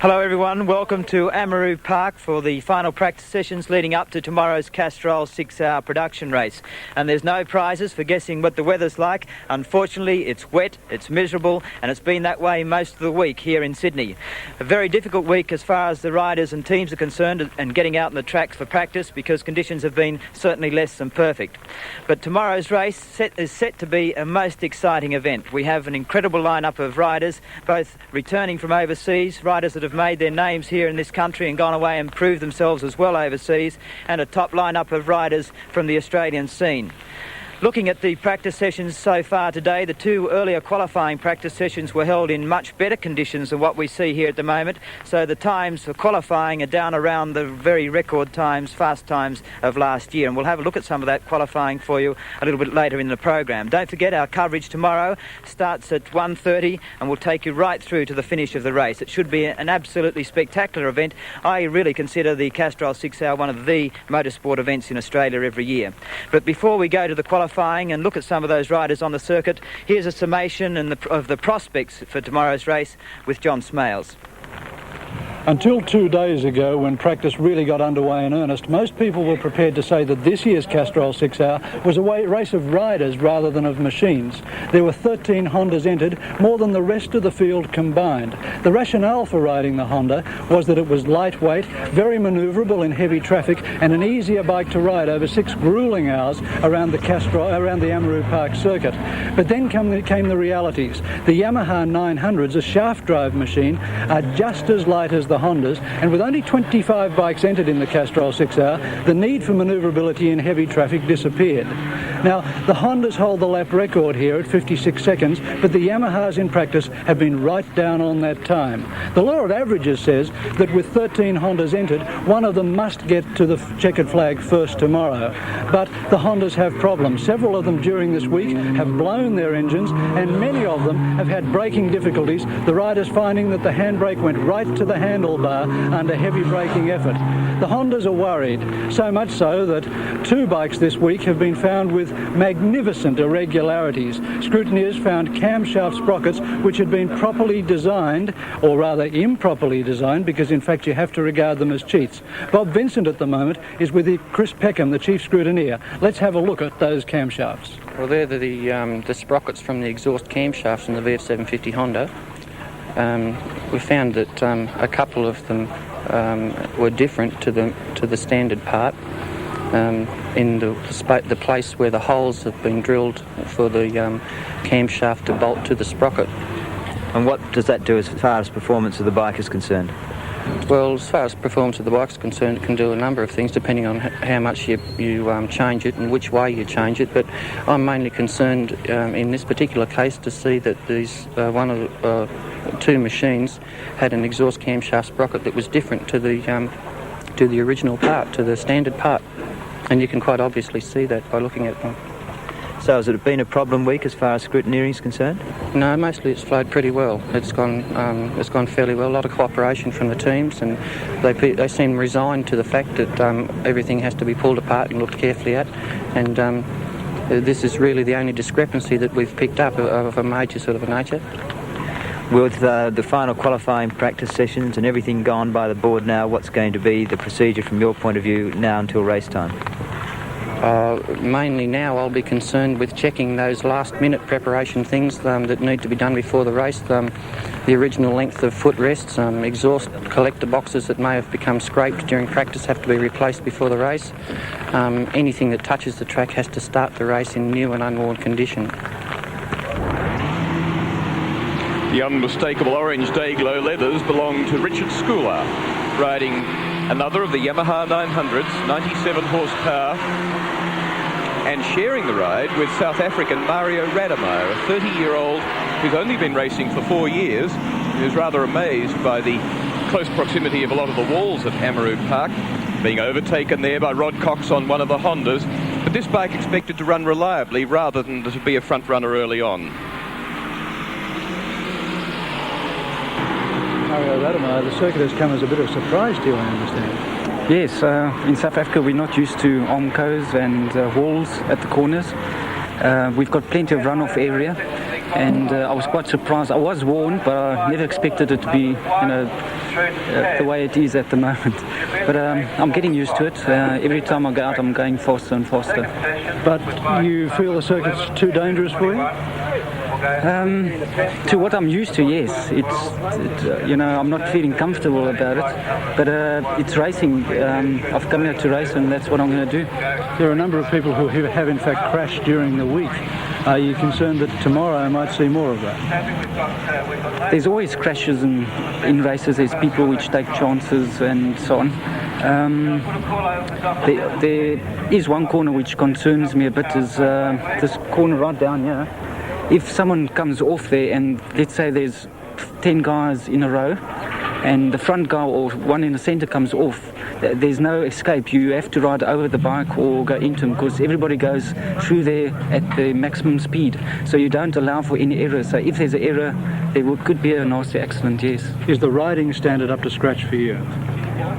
Hello everyone, welcome to Amaroo Park for the final practice sessions leading up to tomorrow's Castrol 6-hour production race. And there's no prizes for guessing what the weather's like. Unfortunately, it's wet, it's miserable, and it's been that way most of the week here in Sydney. A very difficult week as far as the riders and teams are concerned and getting out on the tracks for practice because conditions have been certainly less than perfect. But tomorrow's race is set to be a most exciting event. We have an incredible lineup of riders, both returning from overseas, riders that have made their names here in this country and gone away and proved themselves as well overseas, and a top lineup of riders from the Australian scene. Looking at the practice sessions so far today, the two earlier qualifying practice sessions were held in much better conditions than what we see here at the moment. So the times for qualifying are down around the very record times, fast times of last year. And we'll have a look at some of that qualifying for you a little bit later in the program. Don't forget, our coverage tomorrow starts at 1:30 and will take you right through to the finish of the race. It should be an absolutely spectacular event. I really consider the Castrol 6-hour one of the motorsport events in Australia every year. But before we go to the qualifying and look at some of those riders on the circuit, here's a summation of the prospects for tomorrow's race with John Smales. Until 2 days ago, when practice really got underway in earnest, most people were prepared to say that this year's Castrol 6-hour was a race of riders rather than of machines. There were 13 Hondas entered, more than the rest of the field combined. The rationale for riding the Honda was that it was lightweight, very manoeuvrable in heavy traffic, and an easier bike to ride over 6 gruelling hours around the Amaroo Park circuit. But then came the realities. The Yamaha 900s, a shaft drive machine, are just as light as the Hondas, and with only 25 bikes entered in the Castrol 6-hour, the need for manoeuvrability in heavy traffic disappeared. Now, the Hondas hold the lap record here at 56 seconds, but the Yamahas in practice have been right down on that time. The law of averages says that with 13 Hondas entered, one of them must get to the checkered flag first tomorrow. But the Hondas have problems. Several of them during this week have blown their engines, and many of them have had braking difficulties, the riders finding that the handbrake went right to the handlebar under heavy braking effort. The Hondas are worried, so much so that 2 bikes this week have been found with magnificent irregularities. Scrutineers found camshaft sprockets which had been properly designed, or rather improperly designed, because in fact you have to regard them as cheats. Bob Vincent at the moment is with Chris Peckham, the chief scrutineer. Let's have a look at those camshafts. Well, they're the sprockets from the exhaust camshafts in the VF750 Honda. We found that a couple of them were different to the standard part in the place where the holes have been drilled for the camshaft to bolt to the sprocket. And what does that do as far as performance of the bike is concerned? Well, as far as performance of the bike is concerned, it can do a number of things depending on how much you change it and which way you change it. But I'm mainly concerned in this particular case to see that these one of the 2 machines had an exhaust camshaft sprocket that was different to the original part, to the standard part, and you can quite obviously see that by looking at them. So has it been a problem week as far as scrutineering is concerned? No, mostly it's flowed pretty well. It's gone fairly well. A lot of cooperation from the teams, and they seem resigned to the fact that everything has to be pulled apart and looked carefully at, and this is really the only discrepancy that we've picked up of a major sort of a nature. With the final qualifying practice sessions and everything gone by the board now, what's going to be the procedure from your point of view now until race time? Mainly now I'll be concerned with checking those last-minute preparation things that need to be done before the race. The original length of footrests, exhaust collector boxes that may have become scraped during practice have to be replaced before the race. Anything that touches the track has to start the race in new and unworn condition. The unmistakable orange day-glow leathers belong to Richard Schooler, riding another of the Yamaha 900s, 97 horsepower, and sharing the ride with South African Mario Radamo, a 30-year-old who's only been racing for 4 years, who's rather amazed by the close proximity of a lot of the walls at Amaroo Park, being overtaken there by Rod Cox on one of the Hondas, but this bike expected to run reliably rather than to be a front runner early on. Mario Radamo, the circuit has come as a bit of a surprise to you, I understand. Yes, in South Africa we're not used to armcos and walls at the corners. We've got plenty of runoff area, and I was quite surprised. I was warned, but I never expected it to be, the way it is at the moment. But I'm getting used to it. Every time I go out, I'm going faster and faster. But you feel the circuit's too dangerous for you? To what I'm used to, yes. I'm not feeling comfortable about it, but it's racing. I've come here to race, and that's what I'm going to do. There are a number of people who have in fact crashed during the week. Are you concerned that tomorrow I might see more of that? There's always crashes in races. There's people which take chances and so on. There is one corner which concerns me a bit, is this corner right down here. If someone comes off there, and let's say there's 10 guys in a row, and the front guy or one in the centre comes off, there's no escape. You have to ride over the bike or go into him, because everybody goes through there at the maximum speed. So you don't allow for any error. So if there's an error, there could be a nasty accident, yes. Is the riding standard up to scratch for you?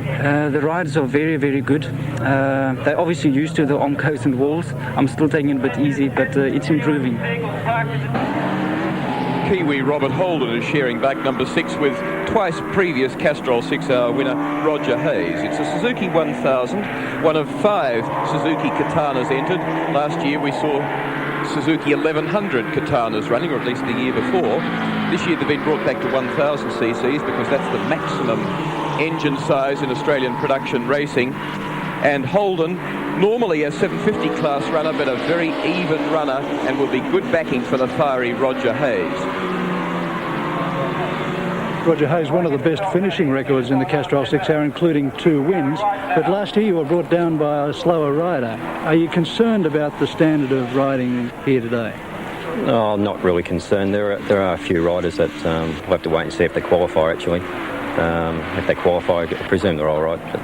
The rides are very, very good. They're obviously used to the oncos and walls. I'm still taking it a bit easy, but it's improving. Kiwi Robert Holden is sharing back number 6 with twice previous Castrol 6-hour winner Roger Hayes. It's a Suzuki 1000, one of 5 Suzuki Katanas entered. Last year we saw Suzuki 1100 Katanas running, or at least the year before. This year they've been brought back to 1000 cc's because that's the maximum engine size in Australian production racing. And Holden, normally a 750 class runner, but a very even runner, and will be good backing for the fiery Roger Hayes. Roger Hayes, one of the best finishing records in the Castrol 6-hour, including 2 wins. But last year you were brought down by a slower rider. Are you concerned about the standard of riding here today? Oh, not really concerned. There are a few riders that we'll have to wait and see if they qualify, actually. If they qualify, I presume they're all right. But,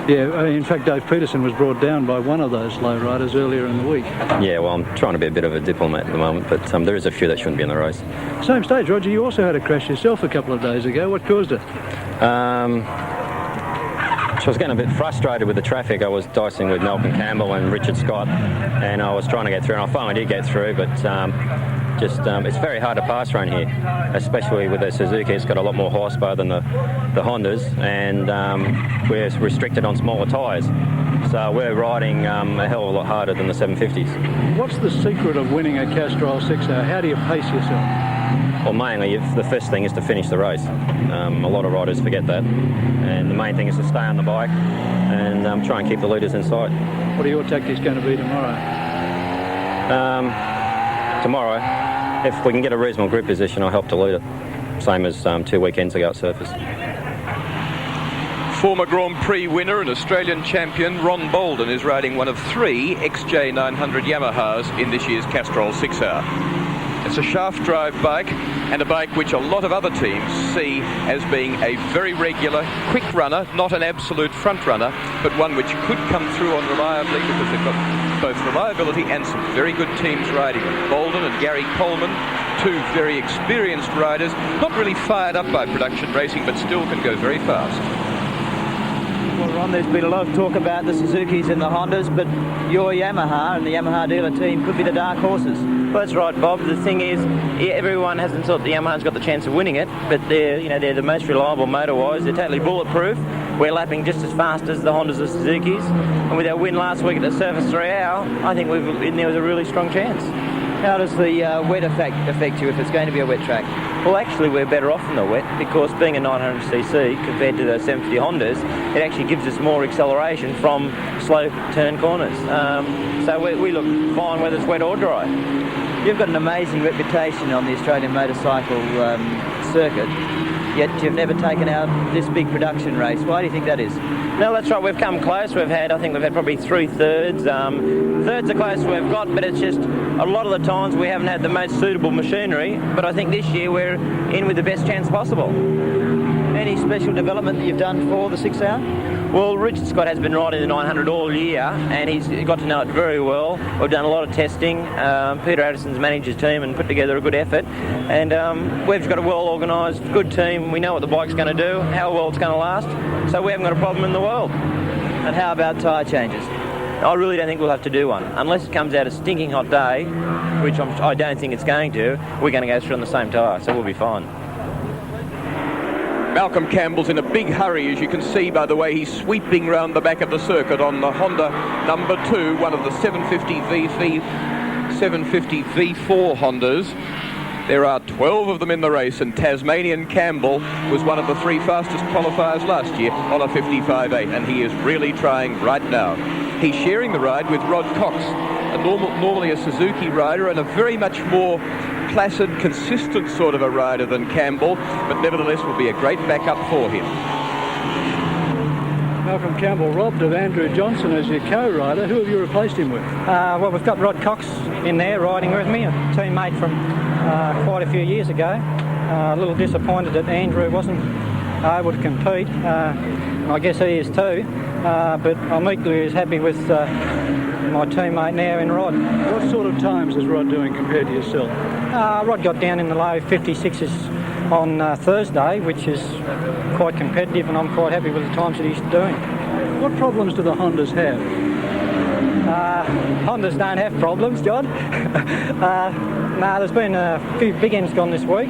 yeah, in fact, Dave Peterson was brought down by one of those slow riders earlier in the week. Yeah, well, I'm trying to be a bit of a diplomat at the moment, but there is a few that shouldn't be in the race. Same stage, Roger, you also had a crash yourself a couple of days ago. What caused it? So I was getting a bit frustrated with the traffic. I was dicing with Malcolm Campbell and Richard Scott, and I was trying to get through, and I finally did get through, but it's very hard to pass around here, especially with the Suzuki. It's got a lot more horsepower than the Hondas, and we're restricted on smaller tyres. So we're riding a hell of a lot harder than the 750s. What's the secret of winning a Castrol 6-hour? How do you pace yourself? Well, mainly, the first thing is to finish the race. A lot of riders forget that. And the main thing is to stay on the bike and try and keep the leaders in sight. What are your tactics going to be tomorrow? Tomorrow, if we can get a reasonable grid position, I'll help to lead it. Same as 2 weekends ago at Surface. Former Grand Prix winner and Australian champion Ron Bolden is riding one of 3 XJ900 Yamahas in this year's Castrol 6-hour. It's a shaft drive bike, and a bike which a lot of other teams see as being a very regular, quick runner, not an absolute front runner, but one which could come through on reliably because they've got both reliability and some very good teams riding them. Bolden and Gary Coleman, 2 very experienced riders, not really fired up by production racing, but still can go very fast. Well, Ron, there's been a lot of talk about the Suzukis and the Hondas, but your Yamaha and the Yamaha dealer team could be the dark horses. Well, that's right, Bob. The thing is, everyone hasn't thought the Yamaha's got the chance of winning it, but they're the most reliable motor-wise. They're totally bulletproof. We're lapping just as fast as the Hondas or Suzukis, and with our win last week at the Surface 3-hour, I think there was a really strong chance. How does the wet affect you if it's going to be a wet track? Well, actually, we're better off in the wet because being a 900cc compared to the 750 Hondas, it actually gives us more acceleration from slow turn corners. So we look fine whether it's wet or dry. You've got an amazing reputation on the Australian motorcycle circuit, yet you've never taken out this big production race. Why do you think that is? No, that's right. We've come close. I think we've had probably 3 thirds. Thirds are close we've got, but it's just a lot of the times we haven't had the most suitable machinery. But I think this year we're in with the best chance possible. Any special development that you've done for the 6-hour? Well, Richard Scott has been riding the 900 all year, and he's got to know it very well. We've done a lot of testing. Peter Addison's managed his team and put together a good effort. And we've got a well-organised, good team. We know what the bike's going to do, how well it's going to last. So we haven't got a problem in the world. And how about tyre changes? I really don't think we'll have to do one. Unless it comes out a stinking hot day, which I don't think it's going to, we're going to go through on the same tyre, so we'll be fine. Malcolm Campbell's in a big hurry, as you can see by the way he's sweeping round the back of the circuit on the Honda number 2, one of the 750 V4 Hondas. There are 12 of them in the race, and Tasmanian Campbell was one of the 3 fastest qualifiers last year on a 55.8, and he is really trying right now. He's sharing the ride with Rod Cox, normally a Suzuki rider and a very much more placid, consistent sort of a rider than Campbell, but nevertheless will be a great backup for him. Malcolm Campbell robbed of Andrew Johnson as your co-rider. Who have you replaced him with? Well, we've got Rod Cox in there riding with me, a teammate from quite a few years ago. A little disappointed that Andrew wasn't able to compete. I guess he is too. But I'm equally as happy with my teammate now in Rod. What sort of times is Rod doing compared to yourself? Rod got down in the low 56s on Thursday, which is quite competitive, and I'm quite happy with the times that he's doing. What problems do the Hondas have? Hondas don't have problems, John. No, there's been a few big ends gone this week,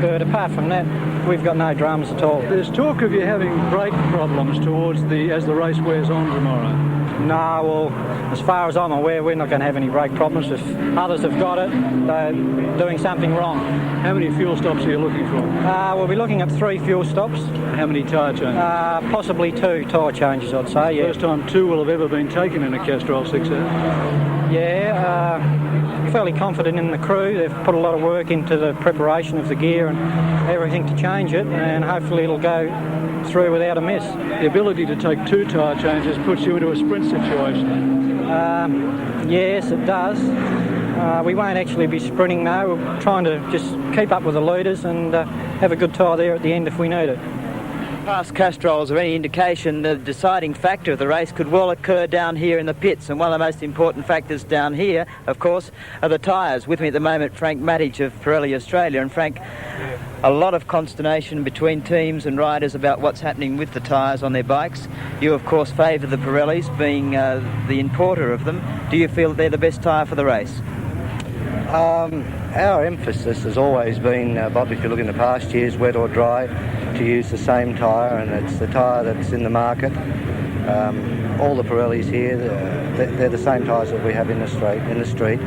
but apart from that, we've got no dramas at all. There's talk of you having brake problems as the race wears on tomorrow. No, well, as far as I'm aware, we're not going to have any brake problems. If others have got it, they're doing something wrong. How many fuel stops are you looking for? We'll be looking at 3 fuel stops. How many tyre changes? Possibly 2 tyre changes, I'd say, yeah. First time 2 will have ever been taken in a Castrol 6R. Yeah, fairly confident in the crew. They've put a lot of work into the preparation of the gear and everything to change it, and hopefully it'll go through without a miss. The ability to take 2 tyre changes puts you into a sprint situation. Yes, it does. We won't actually be sprinting now. We're trying to just keep up with the leaders and have a good tyre there at the end if we need it. Past Castrols or any indication the deciding factor of the race could well occur down here in the pits, and one of the most important factors down here, of course, are the tyres. With me at the moment, Frank Matic of Pirelli Australia. And Frank, a lot of consternation between teams and riders about what's happening with the tyres on their bikes. You, of course, favour the Pirellis, being the importer of them. Do you feel that they're the best tyre for the race? Our emphasis has always been, Bob, if you look in the past years, wet or dry, to use the same tyre, and it's the tyre that's in the market. All the Pirellis here, they're the same tyres that we have in the street.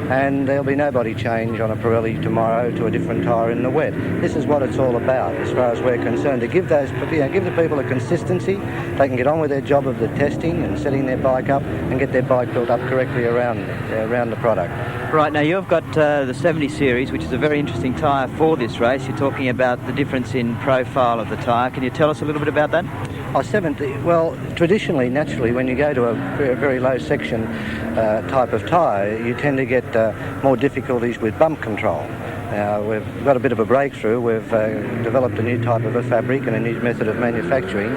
And there'll be nobody change on a Pirelli tomorrow to a different tyre in the wet. This is what it's all about, as far as we're concerned, to give give the people a consistency. They can get on with their job of the testing and setting their bike up and get their bike built up correctly around the product. Right, now you've got the 70 series, which is a very interesting tyre for this race. You're talking about the difference in profile of the tyre. Can you tell us a little bit about that? 70, well, traditionally, naturally, when you go to a very, very low section type of tyre, you tend to get more difficulties with bump control. Now, we've got a bit of a breakthrough. We've developed a new type of a fabric and a new method of manufacturing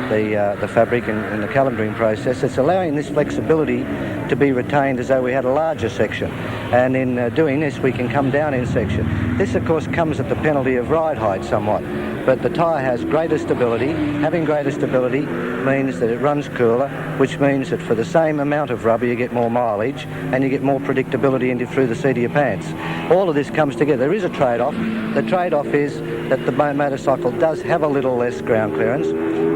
the fabric and the calendering process. It's allowing this flexibility to be retained as though we had a larger section. And in doing this, we can come down in section. This, of course, comes at the penalty of ride height somewhat. But the tyre has greater stability. Having greater stability means that it runs cooler, which means that for the same amount of rubber you get more mileage and you get more predictability through the seat of your pants. All of this comes together. There is a trade-off. The trade-off is that the motorcycle does have a little less ground clearance,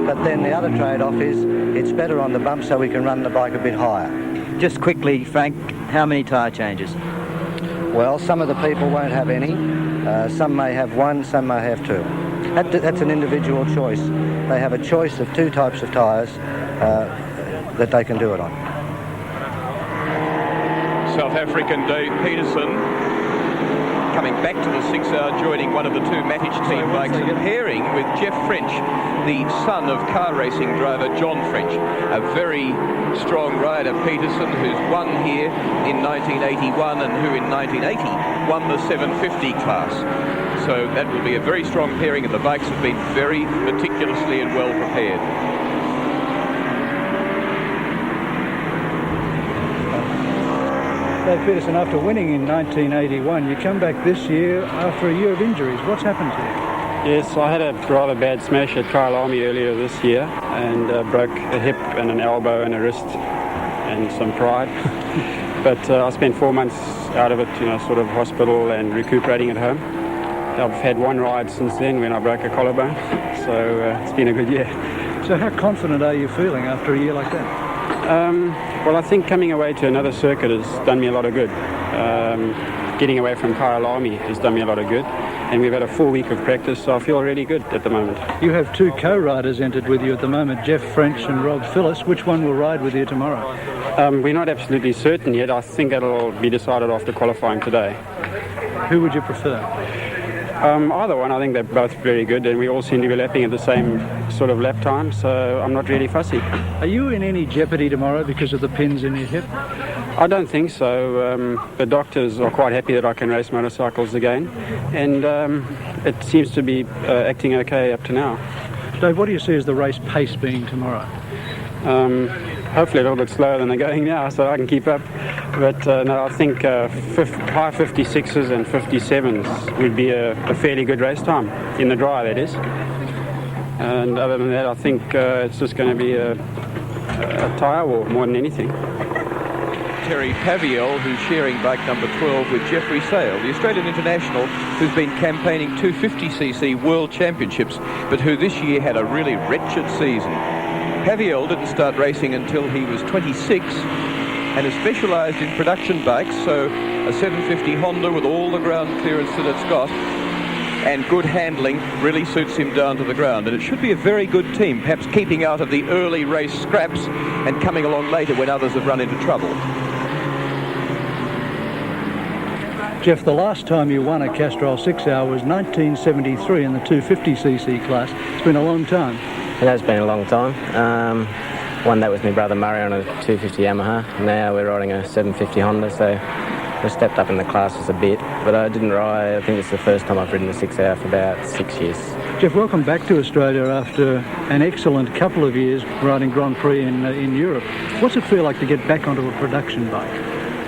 but then the other trade-off is it's better on the bump so we can run the bike a bit higher. Just quickly, Frank, how many tyre changes? Well, some of the people won't have any. Some may have 1, some may have 2. That's an individual choice. They have a choice of 2 types of tyres that they can do it on. South African Dave Peterson coming back to the 6R, joining one of the 2 Matic team bikes and pairing with Jeff French, the son of car racing driver John French. A very strong rider, Peterson, who's won here in 1981 and who in 1980 won the 750 class. So that will be a very strong pairing, and the bikes have been very meticulously and well prepared. Dave Peterson, after winning in 1981, you come back this year after a year of injuries. What's happened to you? Yes, I had a rather bad smash at Kyle Army earlier this year and broke a hip and an elbow and a wrist and some pride. But I spent 4 months out of it, sort of hospital and recuperating at home. I've had one ride since then when I broke a collarbone, so it's been a good year. So how confident are you feeling after a year like that? Well, I think coming away to another circuit has done me a lot of good. Getting away from Kyle Army has done me a lot of good. And we've had a full week of practice, so I feel really good at the moment. You have 2 co-riders entered with you at the moment, Jeff French and Rob Phillips. Which one will ride with you tomorrow? We're not absolutely certain yet. I think it'll be decided after qualifying today. Who would you prefer? Either one. I think they're both very good, and we all seem to be lapping at the same sort of lap time, so I'm not really fussy. Are you in any jeopardy tomorrow because of the pins in your hip? I don't think so. The doctors are quite happy that I can race motorcycles again, and it seems to be acting okay up to now. Dave, what do you see as the race pace being tomorrow? Hopefully a little bit slower than they're going now, so I can keep up. But no, I think high 56s and 57s would be a fairly good race time, in the dry that is. And other than that, I think it's just going to be a tyre war more than anything. Terry Paviel, who's sharing bike number 12 with Jeffrey Sale, the Australian international who's been campaigning 250cc World Championships, but who this year had a really wretched season. Paviel didn't start racing until he was 26 and is specialised in production bikes, so a 750 Honda with all the ground clearance that it's got and good handling really suits him down to the ground. And it should be a very good team, perhaps keeping out of the early race scraps and coming along later when others have run into trouble. Jeff, the last time you won a Castrol 6-hour was 1973 in the 250cc class. It's been a long time. It has been a long time. Won that with my brother Murray on a 250 Yamaha. Now we're riding a 750 Honda, so we've stepped up in the classes a bit. But I didn't ride, I think it's the first time I've ridden a 6-hour for about 6 years. Jeff, welcome back to Australia after an excellent couple of years riding Grand Prix in Europe. What's it feel like to get back onto a production bike?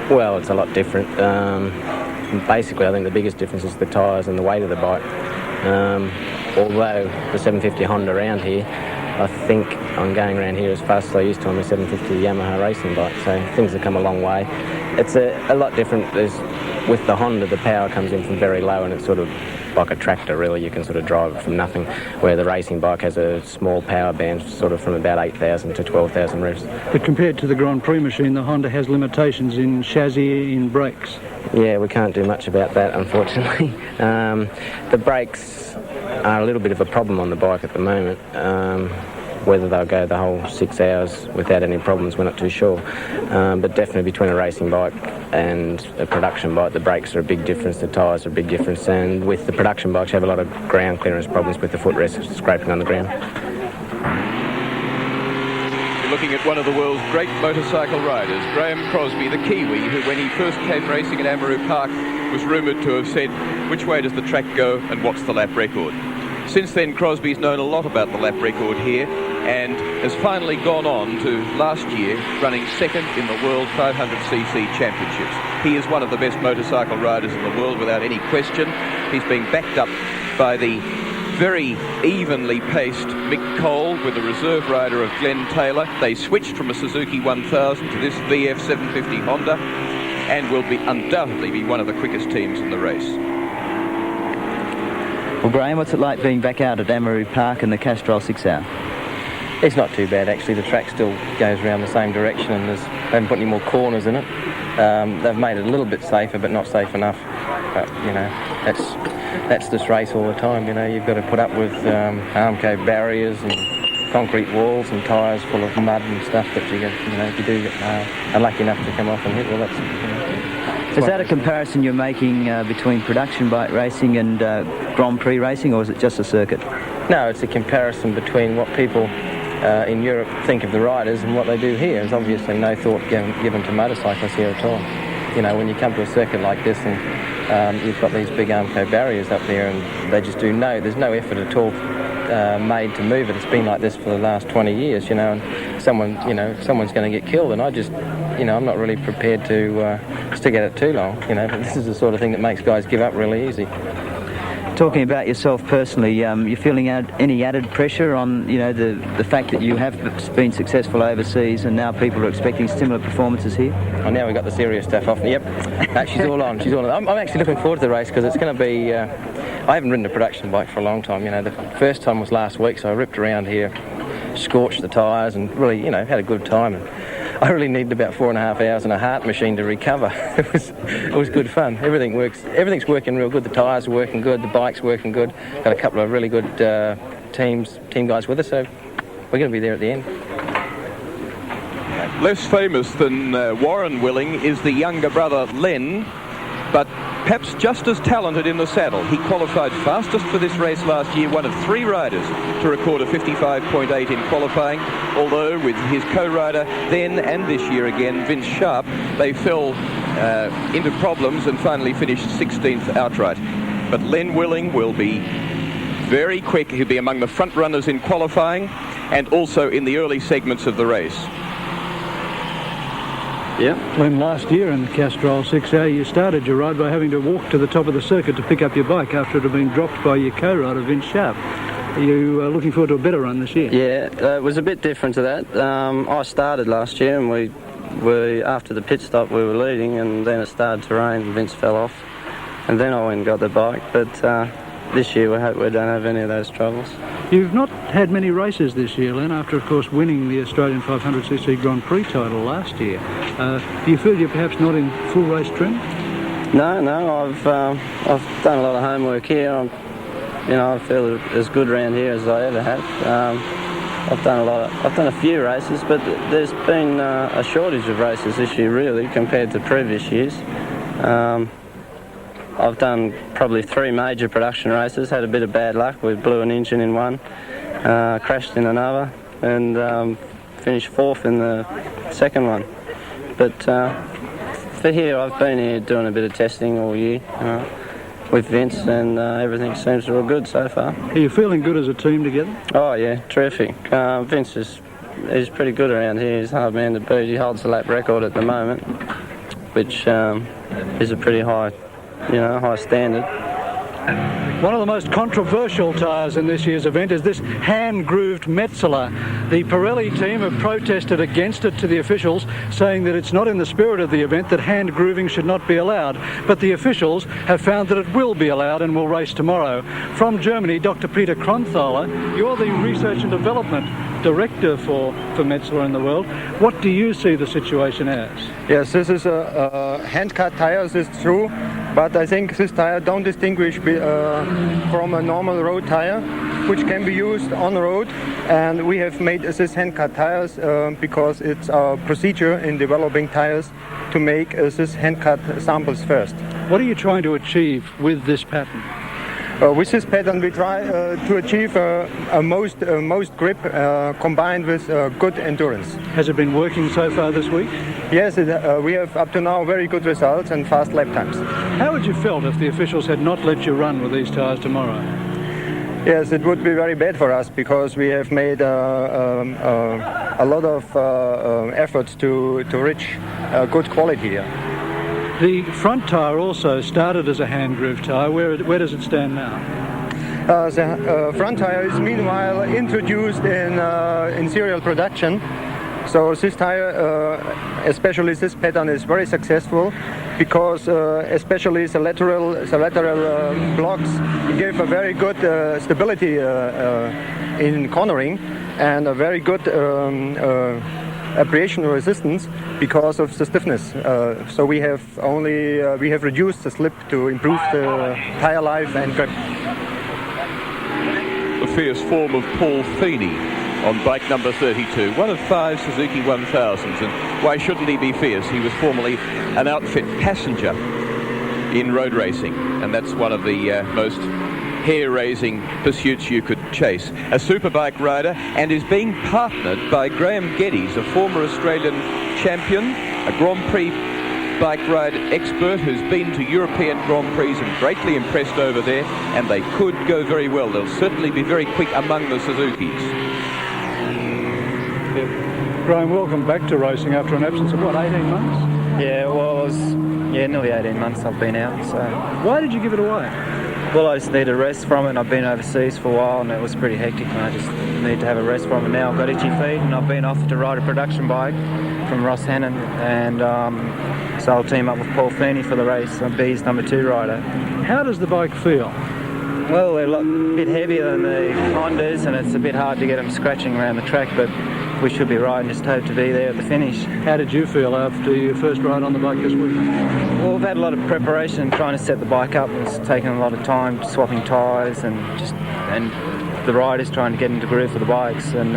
Well, it's a lot different. Basically, I think the biggest difference is the tyres and the weight of the bike. Although the 750 Honda around here, I think I'm going around here as fast as I used to on the 750 Yamaha racing bike, so things have come a long way. It's a lot different. With the Honda, the power comes in from very low and it's sort of like a tractor really, you can sort of drive it from nothing, where the racing bike has a small power band sort of from about 8,000 to 12,000 revs. But compared to the Grand Prix machine, the Honda has limitations in chassis, in brakes. Yeah, we can't do much about that, unfortunately. The brakes are a little bit of a problem on the bike at the moment. Whether they'll go the whole 6 hours without any problems, we're not too sure. But definitely between a racing bike and a production bike, the brakes are a big difference, the tyres are a big difference, and with the production bikes you have a lot of ground clearance problems with the footrest scraping on the ground. You're looking at one of the world's great motorcycle riders, Graham Crosby, the Kiwi, who when he first came racing at Amaru Park was rumoured to have said, which way does the track go and what's the lap record? Since then, Crosby's known a lot about the lap record here and has finally gone on to last year running second in the World 500cc Championships. He is one of the best motorcycle riders in the world without any question. He's being backed up by the very evenly paced Mick Cole with the reserve rider of Glenn Taylor. They switched from a Suzuki 1000 to this VF 750 Honda and will undoubtedly be one of the quickest teams in the race. Well, Graham, what's it like being back out at Amaru Park in the Castrol 6-hour? It's not too bad actually. The track still goes around the same direction and they haven't put any more corners in it. They've made it a little bit safer but not safe enough. But you know, that's this race all the time. You know, you've got to put up with armco barriers and concrete walls and tyres full of mud and stuff that if you do get unlucky enough to come off and hit, well that's... Is that a comparison you're making between production bike racing and Grand Prix racing, or is it just a circuit? No, it's a comparison between what people in Europe think of the riders and what they do here. There's obviously no thought given to motorcyclists here at all. You know, when you come to a circuit like this and you've got these big Armco barriers up there and they just there's no effort at all made to move it. It's been like this for the last 20 years, you know, and someone's going to get killed, and I just, I'm not really prepared to stick at it too long, but this is the sort of thing that makes guys give up really easy. talking about yourself personally, you're feeling any added pressure on, the fact that you have been successful overseas and now people are expecting similar performances here? Oh, now we've got the serious stuff off. Yep, she's all on. She's all on. I'm actually looking forward to the race because it's going to be... I haven't ridden a production bike for a long time. The first time was last week, so I ripped around here, scorched the tyres and really, had a good time. And I really needed about 4.5 hours in a heart machine to recover. It was good fun. Everything's working real good. The tyres are working good. The bike's working good. Got a couple of really good team guys with us, so we're going to be there at the end. Less famous than Warren Willing is the younger brother Len, but perhaps just as talented in the saddle. He qualified fastest for this race last year, one of 3 riders to record a 55.8 in qualifying, although with his co-rider then and this year again, Vince Sharp, they fell into problems and finally finished 16th outright. But Len Willing will be very quick. He'll be among the front runners in qualifying and also in the early segments of the race. Yeah. Len, last year in Castrol 6A, you started your ride by having to walk to the top of the circuit to pick up your bike after it had been dropped by your co-rider, Vince Sharp. Are you looking forward to a better run this year? Yeah, it was a bit different to that. I started last year and we after the pit stop we were leading, and then it started to rain and Vince fell off. And then I went and got the bike, but this year we hope we don't have any of those troubles. You've not had many races this year, Len, after, of course, winning the Australian 500cc Grand Prix title last year. Do you feel you're perhaps not in full race trim? No, I've done a lot of homework here. I feel as good around here as I ever have. I've done a few races, but there's been a shortage of races this year, really, compared to previous years. I've done probably 3 major production races, had a bit of bad luck. We blew an engine in one, crashed in another, and finished 4th in the second one. But for here, I've been here doing a bit of testing all year with Vince, and everything seems real good so far. Are you feeling good as a team together? Oh yeah, terrific. Vince is pretty good around here. He's a hard man to beat. He holds the lap record at the moment, which is a pretty high standard. One of the most controversial tyres in this year's event is this hand-grooved Metzler. The Pirelli team have protested against it to the officials, saying that it's not in the spirit of the event, that hand-grooving should not be allowed. But the officials have found that it will be allowed and will race tomorrow. From Germany, Dr. Peter Kronthaler, you're the Research and Development Director for Metzler in the world. What do you see the situation as? Yes, this is a hand-cut tire, this is true, but I think this tire don't distinguish from a normal road tire, which can be used on the road, and we have made this hand-cut tires because it's our procedure in developing tires to make this hand-cut samples first. What are you trying to achieve with this pattern? With this pattern we try to achieve a most grip combined with good endurance. Has it been working so far this week? Yes, we have up to now very good results and fast lap times. How would you felt if the officials had not let you run with these tyres tomorrow? Yes, it would be very bad for us because we have made a lot of efforts to reach good quality here. The front tyre also started as a hand-groove tyre. Where does it stand now? The front tyre is meanwhile introduced in serial production. So this tyre, especially this pattern, is very successful because especially the lateral blocks give a very good stability in cornering and a very good abrasion resistance because of the stiffness. So we have reduced the slip to improve the tire life and grip. The fierce form of Paul Feeney on bike number 32, one of 5 Suzuki 1000s, and why shouldn't he be fierce? He was formerly an outfit passenger in road racing, and that's one of the most hair-raising pursuits you could chase. A superbike rider, and is being partnered by Graham Geddes, a former Australian champion, a Grand Prix bike ride expert who's been to European Grand Prix and greatly impressed over there, and they could go very well. They'll certainly be very quick among the Suzukis. Graham, welcome back to racing after an absence of, 18 months? Yeah, well, it was nearly 18 months I've been out, so... Why did you give it away? Well, I just need a rest from it. I've been overseas for a while and it was pretty hectic and I just need to have a rest from it now. I've got itchy feet and I've been offered to ride a production bike from Ross Hannon, and so I'll team up with Paul Feeney for the race. I'll be his number 2 rider. How does the bike feel? Well, they're a bit heavier than the Hondas and it's a bit hard to get them scratching around the track, but we should be right and just hope to be there at the finish. How did you feel after your first ride on the bike this week? Well, we've had a lot of preparation trying to set the bike up. It's taken a lot of time swapping tyres and the riders trying to get into groove for the bikes, and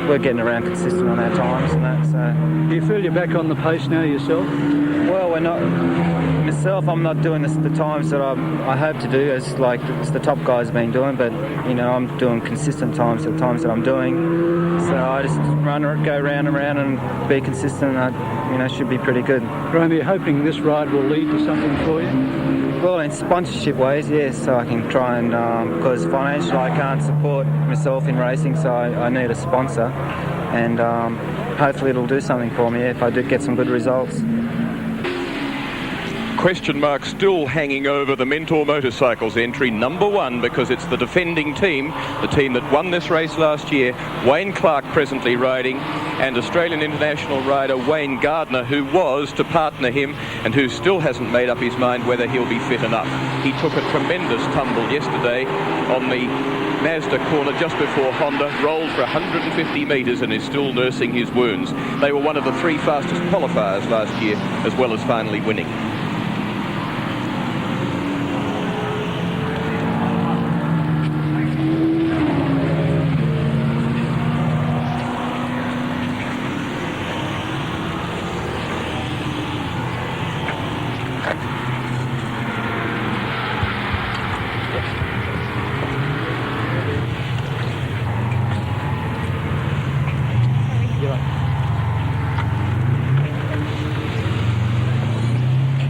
we're getting around consistent on our times and that. So, do you feel you're back on the pace now yourself? Well, we're not. Myself, I'm not doing the times that I hope to do, as the top guys have been doing. But I'm doing consistent times, the times that I'm doing. So I just go round and round and be consistent. And should be pretty good. Graham, are you hoping this ride will lead to something for you? Well, in sponsorship ways, yes. So I can try and because financially I can't support myself in racing, so I need a sponsor, and hopefully it'll do something for me if I do get some good results. Question mark still hanging over the Mentor Motorcycles entry, number 1, because it's the defending team, the team that won this race last year. Wayne Clark presently riding, and Australian international rider Wayne Gardner, who was to partner him and who still hasn't made up his mind whether he'll be fit enough. He took a tremendous tumble yesterday on the Mazda corner just before Honda, rolled for 150 metres and is still nursing his wounds. They were one of the 3 fastest qualifiers last year, as well as finally winning.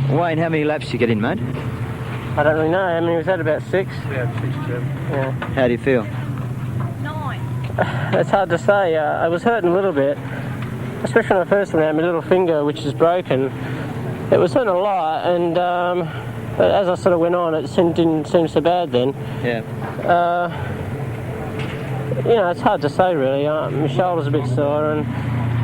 Wayne, how many laps did you get in, mate? I don't really know. I mean, we've had about 6. Yeah, 6, 7. Yeah. How do you feel? 9. It's hard to say. I was hurting a little bit, especially when I first went out, my little finger, which is broken. It was hurting a lot, and but as I sort of went on, it didn't seem so bad then. Yeah. It's hard to say really. My shoulder's a bit sore, and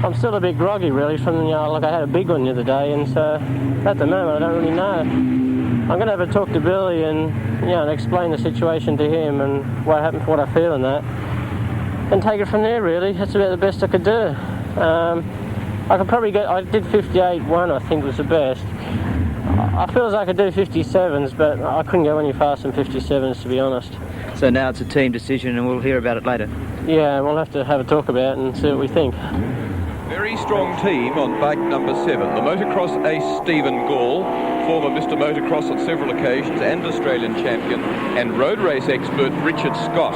I'm still a bit groggy really from I had a big one the other day, and so at the moment I don't really know. I'm going to have a talk to Billy and explain the situation to him and what happened, what I feel and that, and take it from there really. That's about the best I could do. I could probably I did 58.1 I think was the best. I feel as I could do 57s, but I couldn't go any faster than 57s to be honest. So now it's a team decision and we'll hear about it later. Yeah, we'll have to have a talk about it and see what we think. Very strong team on bike number 7. The motocross ace Stephen Gall, former Mr. Motocross on several occasions and Australian champion, and road race expert Richard Scott.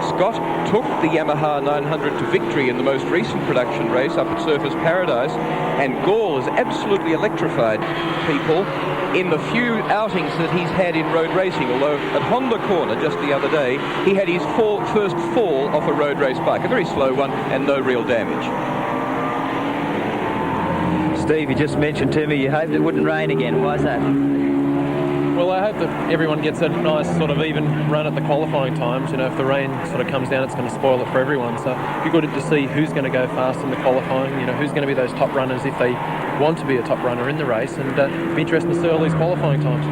Scott took the Yamaha 900 to victory in the most recent production race up at Surfers Paradise, and Gall has absolutely electrified people in the few outings that he's had in road racing, although at Honda Corner just the other day he had his first fall off a road race bike, a very slow one and no real damage. Steve, you just mentioned to me you hoped it wouldn't rain again. Why is that? Well, I hope that everyone gets a nice sort of even run at the qualifying times. If the rain sort of comes down, it's going to spoil it for everyone. So it'd be good to see who's going to go fast in the qualifying, who's going to be those top runners if they want to be a top runner in the race, and it'd be interesting to see all these qualifying times.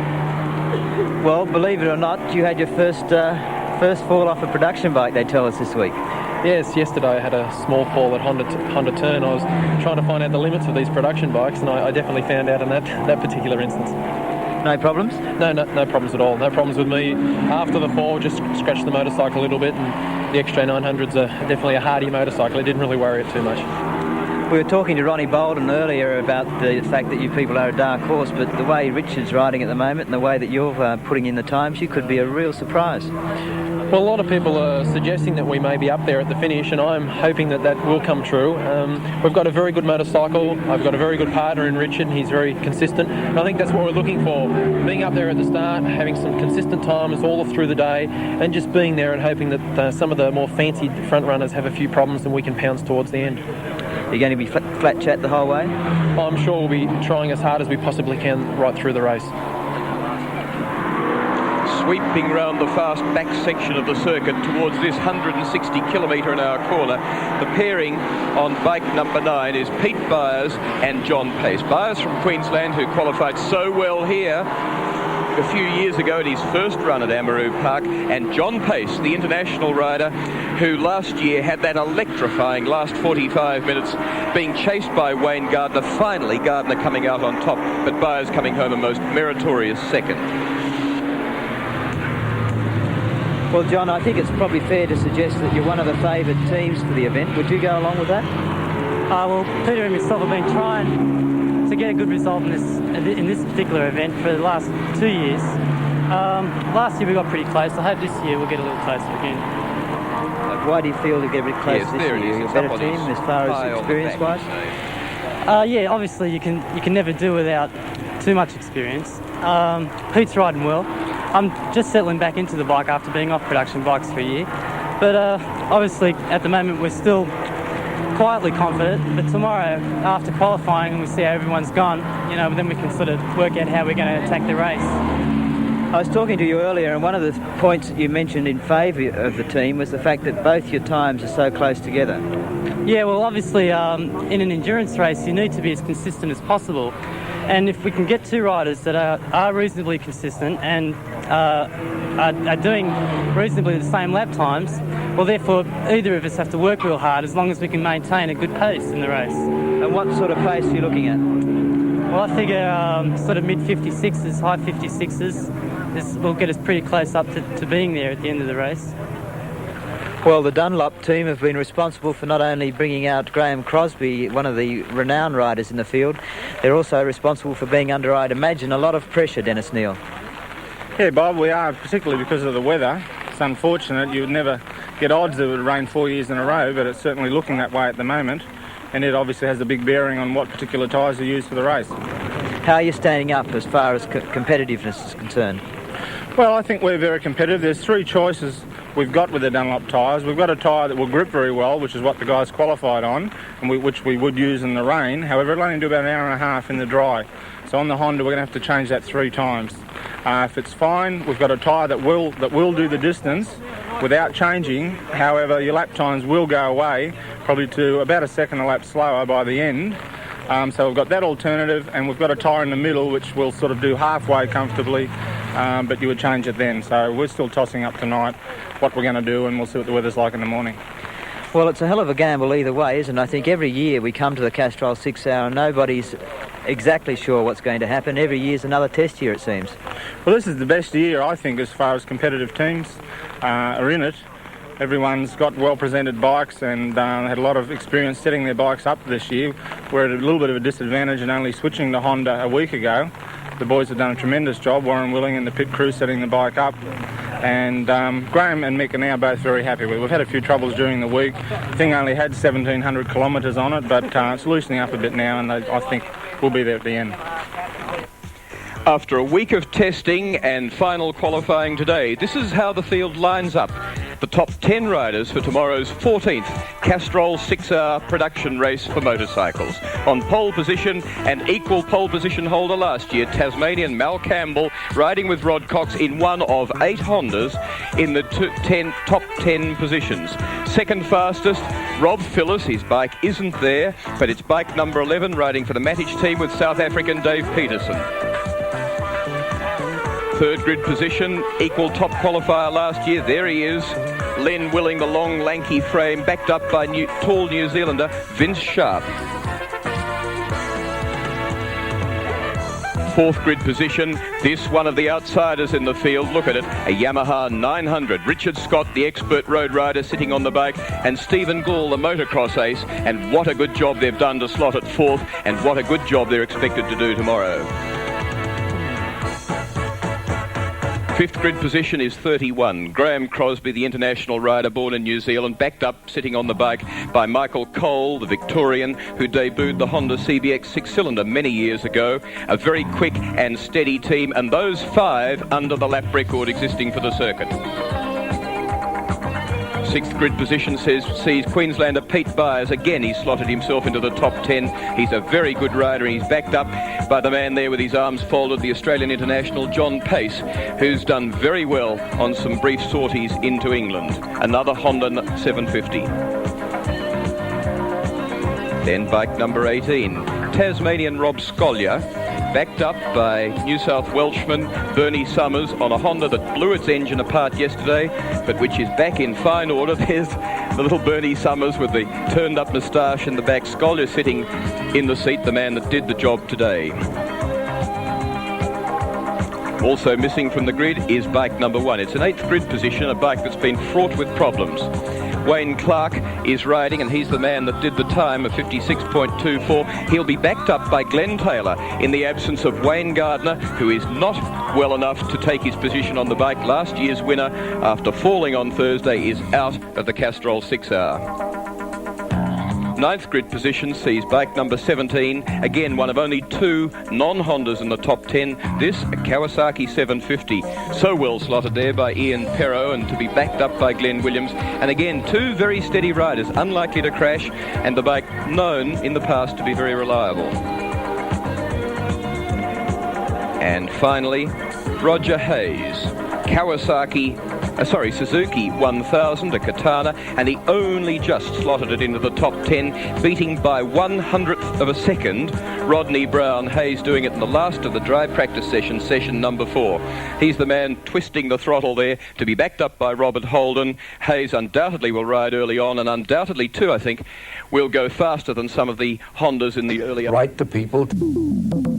Well, believe it or not, you had your first fall off a production bike, they tell us this week. Yes, yesterday I had a small fall at Honda Turn. I was trying to find out the limits of these production bikes, and I definitely found out in that particular instance. No problems? No problems at all. No problems with me. After the fall, just scratched the motorcycle a little bit, and the XJ 900's definitely a hardy motorcycle. It didn't really worry it too much. We were talking to Ronnie Bolden earlier about the fact that you people are a dark horse, but the way Richard's riding at the moment and the way that you're putting in the times, you could be a real surprise. Well, a lot of people are suggesting that we may be up there at the finish, and I'm hoping that will come true. We've got a very good motorcycle. I've got a very good partner in Richard, and he's very consistent. And I think that's what we're looking for, being up there at the start, having some consistent times all through the day, and just being there and hoping that some of the more fancied front runners have a few problems and we can pounce towards the end. You're going to be flat chat the whole way? I'm sure we'll be trying as hard as we possibly can right through the race. sweeping round the fast back section of the circuit towards this 160 km/h corner. The pairing on bike number 9 is Pete Byers and John Pace. Byers from Queensland, who qualified so well here a few years ago at his first run at Amaroo Park, and John Pace, the international rider, who last year had that electrifying last 45 minutes, being chased by Wayne Gardner. Finally, Gardner coming out on top, but Byers coming home a most meritorious second. Well, John, I think it's probably fair to suggest that you're one of the favoured teams for the event. Would you go along with that? Well, Peter and myself have been trying to get a good result in this particular event for the last 2 years. Last year we got pretty close. I hope this year we'll get a little closer again. Why do you feel you get a bit close this year? You're a better team as far as experience-wise? Yeah, obviously you can never do without too much experience. Pete's riding well. I'm just settling back into the bike after being off production bikes for a year. But obviously at the moment we're still quietly confident, but tomorrow after qualifying and we see how everyone's gone, then we can sort of work out how we're going to attack the race. I was talking to you earlier, and one of the points that you mentioned in favour of the team was the fact that both your times are so close together. Yeah, well obviously in an endurance race you need to be as consistent as possible, and if we can get two riders that are reasonably consistent and are doing reasonably the same lap times, well therefore either of us have to work real hard as long as we can maintain a good pace in the race. And what sort of pace are you looking at? Well, I figure sort of mid-56s, high 56s will get us pretty close up to being there at the end of the race. Well, the Dunlop team have been responsible for not only bringing out Graham Crosby, one of the renowned riders in the field, they're also responsible for being under, I'd imagine, a lot of pressure, Dennis Neal. Yeah, Bob, we are, particularly because of the weather. It's unfortunate. You would never get odds that it would rain 4 years in a row, but it's certainly looking that way at the moment. And it obviously has a big bearing on what particular tyres are used for the race. How are you standing up as far as competitiveness is concerned? Well, I think we're very competitive. There's three choices we've got with the Dunlop tyres. We've got a tyre that will grip very well, which is what the guys qualified on, and which we would use in the rain. However, it'll only do about an hour and a half in the dry. So on the Honda, we're going to have to change that 3 times. If it's fine, we've got a tyre that will do the distance without changing. However, your lap times will go away, probably to about a second a lap slower by the end. So we've got that alternative, and we've got a tyre in the middle which will sort of do halfway comfortably, but you would change it then. So we're still tossing up tonight what we're going to do, and we'll see what the weather's like in the morning. Well, it's a hell of a gamble either way, isn't it? I think every year we come to the Castrol 6 Hour and nobody's exactly sure what's going to happen. Every year's another test year, it seems. Well, this is the best year, I think, as far as competitive teams are in it. Everyone's got well-presented bikes and had a lot of experience setting their bikes up this year. We're at a little bit of a disadvantage in only switching to Honda a week ago. The boys have done a tremendous job, Warren Willing and the pit crew setting the bike up. And Graham and Mick are now both very happy with it. We've had a few troubles during the week. The thing only had 1,700 kilometres on it, but it's loosening up a bit now, and I think we'll be there at the end. After a week of testing and final qualifying today, this is how the field lines up. The top 10 riders for tomorrow's 14th Castrol 6-hour production race for motorcycles. On pole position, and equal pole position holder last year, Tasmanian Mal Campbell, riding with Rod Cox in one of 8 Hondas in the top 10 positions. Second fastest, Rob Phillips. His bike isn't there, but it's bike number 11, riding for the Matic team with South African Dave Peterson. Third grid position, equal top qualifier last year. There he is, Len Willing, the long, lanky frame, backed up by tall New Zealander Vince Sharp. Fourth grid position, this one of the outsiders in the field. Look at it, a Yamaha 900. Richard Scott, the expert road rider, sitting on the bike, and Stephen Gall, the motocross ace. And what a good job they've done to slot at fourth, and what a good job they're expected to do tomorrow. Fifth grid position is 31. Graham Crosby, the international rider born in New Zealand, backed up, sitting on the bike, by Michael Cole, the Victorian, who debuted the Honda CBX 6-cylinder many years ago. A very quick and steady team, and those 5 under the lap record existing for the circuit. Sixth grid position sees Queenslander Pete expires. Again, he's slotted himself into the top 10. He's a very good rider, and he's backed up by the man there with his arms folded, the Australian international John Pace, who's done very well on some brief sorties into England. Another Honda 750. Then bike number 18, Tasmanian Rob Scolyer, backed up by New South Welshman Bernie Summers on a Honda that blew its engine apart yesterday, but which is back in fine order. There's the little Bernie Summers with the turned up moustache in the back. Scolyer sitting in the seat, the man that did the job today. Also missing from the grid is bike number 1. It's an 8th grid position, a bike that's been fraught with problems. Wayne Clark is riding, and he's the man that did the time of 56.24. He'll be backed up by Glenn Taylor in the absence of Wayne Gardner, who is not well enough to take his position on the bike. Last year's winner, after falling on Thursday, is out of the Castrol 6R. 9th grid position sees bike number 17, again one of only 2 non-Hondas in the top 10. This, a Kawasaki 750, so well slotted there by Ian Perrow, and to be backed up by Glenn Williams. And again, 2 very steady riders, unlikely to crash, and the bike known in the past to be very reliable. And finally, Roger Hayes, Suzuki 1000, a Katana, and he only just slotted it into the top 10, beating by 1/100th of a second Rodney Brown. Hayes doing it in the last of the dry practice session, session number 4. He's the man twisting the throttle there, to be backed up by Robert Holden. Hayes undoubtedly will ride early on, and undoubtedly too, I think, will go faster than some of the Hondas in the earlier... Right to people.